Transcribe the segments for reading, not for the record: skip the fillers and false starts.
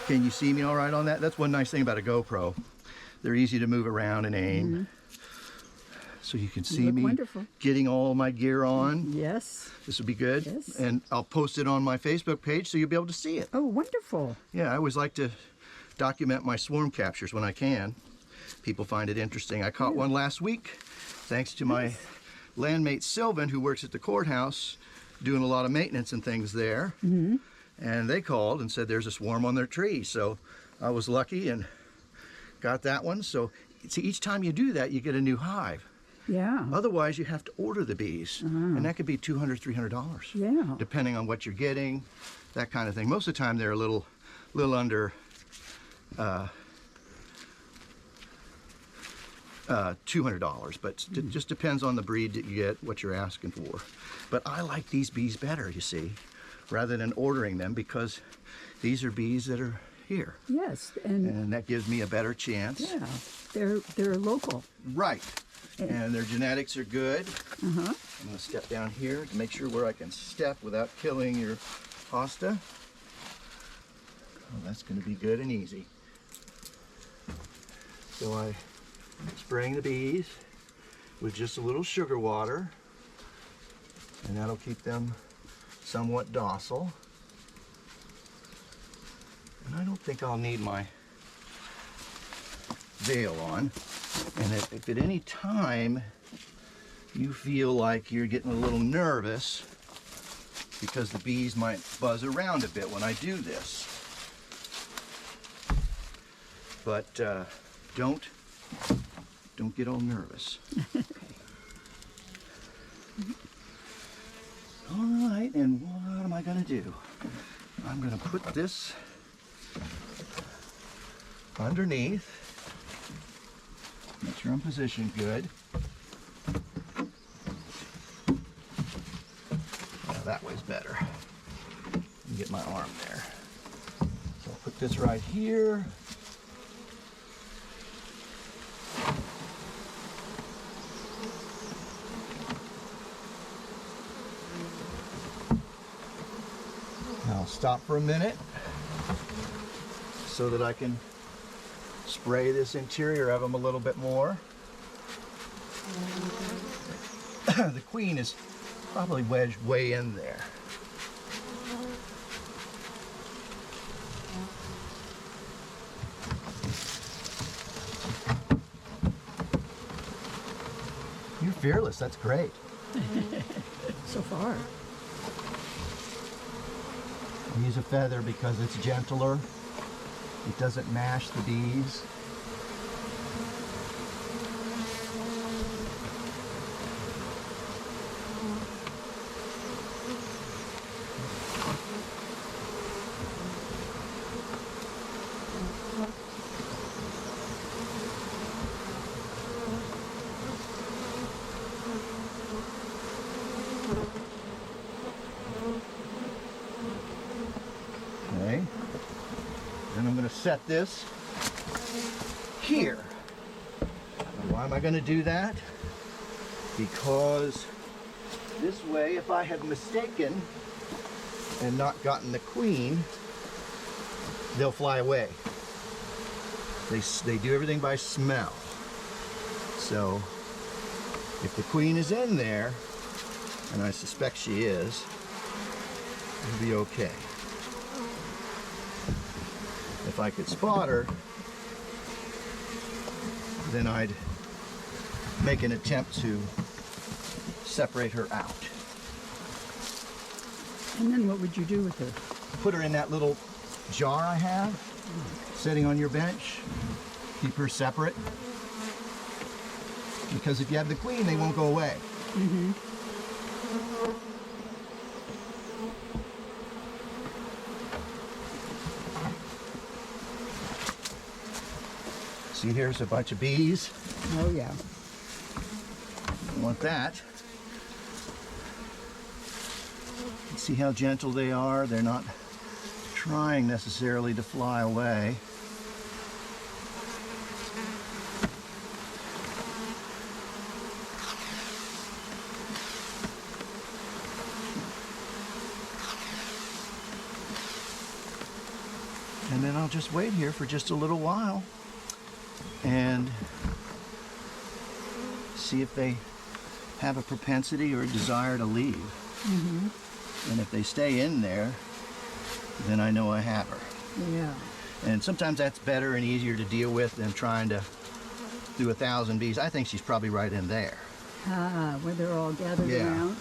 Can you see me all right on that? That's one nice thing about a GoPro. They're easy to move around and aim. So you can see me wonderful. getting all my gear on. Yes. This would be good. Yes. And I'll post it on my Facebook page so you'll be able to see it. Oh, wonderful. Yeah, I always like to document my swarm captures when I can. People find it interesting. I caught one last week thanks to my landmate Sylvan, who works at the courthouse doing a lot of maintenance and things there. And they called and said there's a swarm on their tree. So I was lucky and got that one. So see, each time you do that, you get a new hive. Yeah. Otherwise, you have to order the bees, and that could be $200, $300. Yeah. Depending on what you're getting, that kind of thing. Most of the time, they're a little under $200, but it just depends on the breed that you get, what you're asking for. But I like these bees better, you see, rather than ordering them, because these are bees that are here. Yes, and that gives me a better chance. Yeah, they're local. Right. And their genetics are good. Uh-huh. I'm going to step down here to make sure where I can step without killing your hosta. Oh, that's going to be good and easy. So I'm spraying the bees with just a little sugar water, and that'll keep them somewhat docile. And I don't think I'll need my veil on. And if at any time you feel like you're getting a little nervous because the bees might buzz around a bit when I do this, but don't get all nervous. All right, and what am I going to do? I'm going to put this underneath. Make sure I'm positioned good. Now that way's better. And get my arm there. So I'll put this right here. Now I'll stop for a minute so that I can spray this interior of them a little bit more. The queen is probably wedged way in there. You're fearless, that's great. So far. I use a feather because it's gentler. It doesn't mash the bees. Okay. Then I'm going to set this here. And why am I going to do that? Because this way, if I have mistaken and not gotten the queen, they'll fly away. They do everything by smell. So if the queen is in there, and I suspect she is, it'll be okay. If I could spot her, then I'd make an attempt to separate her out. And then what would you do with her? Put her in that little jar I have, sitting on your bench. Keep her separate. Because if you have the queen, they won't go away. See, here's a bunch of bees. Oh, yeah. You want that. See how gentle they are? They're not trying necessarily to fly away. And then I'll just wait here for just a little while and see if they have a propensity or a desire to leave. And if they stay in there, then I know I have her. Yeah. And sometimes that's better and easier to deal with than trying to do 1,000 bees. I think she's probably right in there. Ah, where they're all gathered Yeah. around.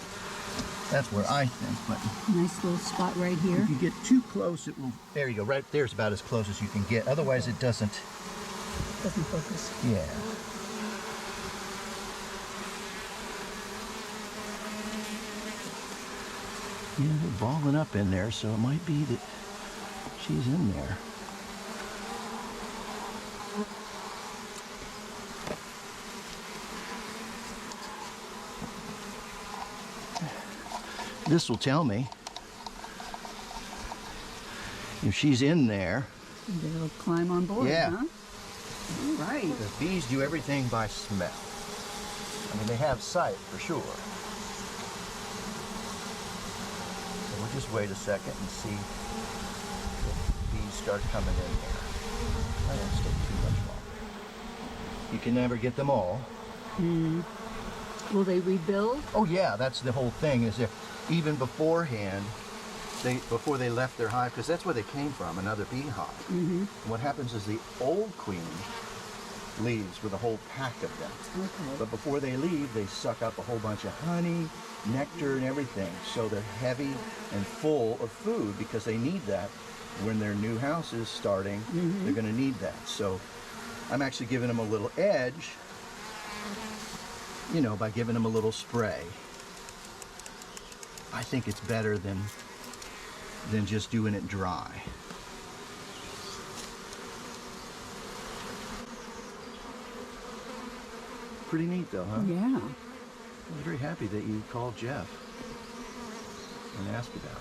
That's where I think, but Nice little spot right here. if you get too close, it will, there you go, right there's about as close as you can get. Otherwise it doesn't, Doesn't focus. yeah. Yeah, they're balling up in there, so it might be that she's in there. This will tell me if she's in there. They'll climb on board, Yeah. huh? All right. The bees do everything by smell. I mean, they have sight for sure. So we'll just wait a second and see if bees start coming in there. I won't stay too much longer. You can never get them all. Will they rebuild? Oh yeah, that's the whole thing, is if even beforehand, before they left their hive, because that's where they came from, another beehive. And what happens is the old queen leaves with a whole pack of them. Okay. But before they leave, they suck up a whole bunch of honey, nectar, and everything. So they're heavy and full of food because they need that when their new house is starting. They're going to need that. So I'm actually giving them a little edge, you know, by giving them a little spray. I think it's better than just doing it dry. Pretty neat though, huh? Yeah. I'm very happy that you called Jeff and asked about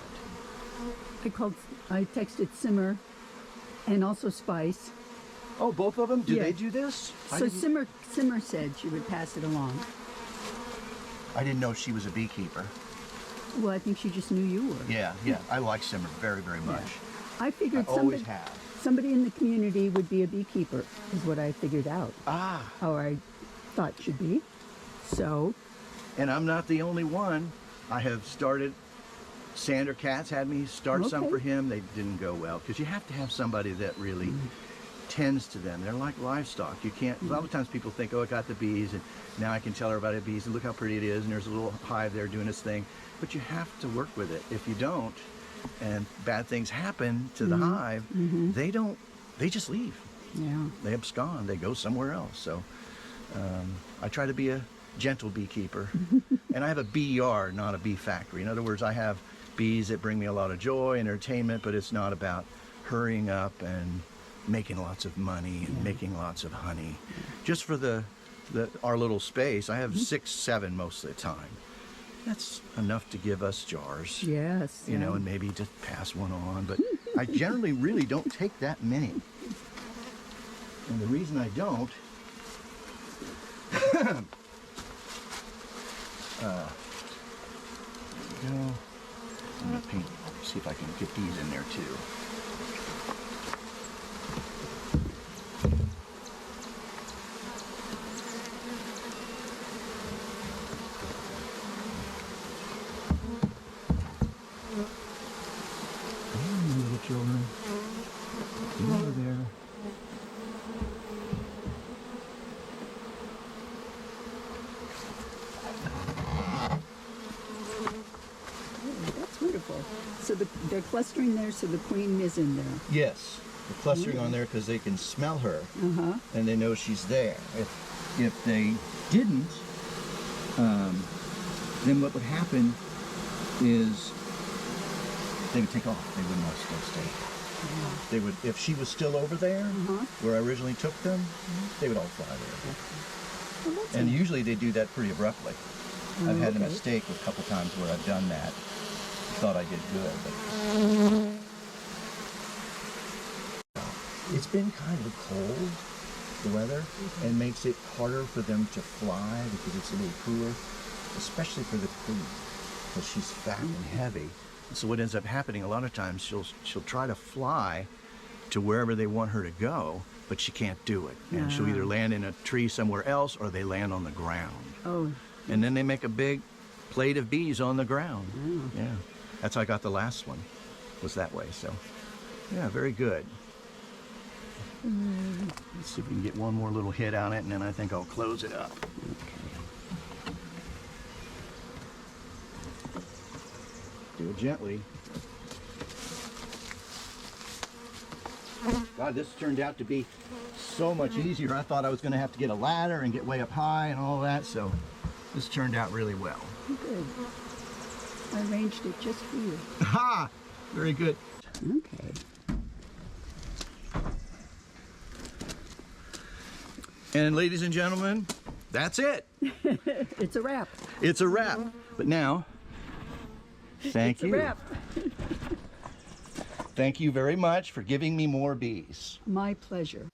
it. I texted Simmer and also Spice. Oh, both of them? Do Yeah. they do this? So Simmer said she would pass it along. I didn't know she was a beekeeper. Well, I think she just knew you were. Yeah. I like Simmer very, very much. I I figured always have. somebody in the community would be a beekeeper, is what I figured out. Ah, How I thought should be. So, and I'm not the only one. I have started, Sander Katz had me start some Okay. for him. They didn't go well because you have to have somebody that really tends to them. They're like livestock. You can't, a lot of times people think, oh, I got the bees and now I can tell everybody the bees and look how pretty it is and there's a little hive there doing its thing. But you have to work with it. If you don't, and bad things happen to the hive, they just leave. yeah. They abscond, they go somewhere else. So I try to be a gentle beekeeper. And I have a bee yard, not a bee factory. In other words, I have bees that bring me a lot of joy, entertainment, but it's not about hurrying up and making lots of money and making lots of honey. Just for our little space, I have 6, 7 most of the time. That's enough to give us jars. Yes. You know, and maybe just pass one on, but I generally really don't take that many. And the reason I don't, I'm gonna paint, see if I can get these in there too. Little children, get over there. That's wonderful. So they're clustering there, so the queen is in there. Yes, they're clustering on there because they can smell her and they know she's there. If they didn't, then what would happen is they would take off. They wouldn't want to still stay. They would, if she was still over there, where I originally took them, they would all fly there. Well, that's And usually they do that pretty abruptly. I've had a okay. mistake a couple times where I've done that. Thought I did good, but it's been kind of cold, the weather, and makes it harder for them to fly because it's a little cooler, especially for the queen, because she's fat and heavy. So what ends up happening a lot of times, she'll try to fly, to wherever they want her to go, but she can't do it. And she'll either land in a tree somewhere else or they land on the ground. Oh. And then they make a big plate of bees on the ground. Oh. Yeah, that's how I got the last one, was that way. So, yeah, very good. Let's see if we can get one more little hit on it, and then I think I'll close it up. Do it gently. God, this turned out to be so much easier. I thought I was going to have to get a ladder and get way up high and all that, so this turned out really well. Good. I arranged it just for you. Ha! Very good. Okay. And ladies and gentlemen, that's it. It's a wrap. It's a wrap. But now, thank you. It's a wrap. Thank you very much for giving me more bees. My pleasure.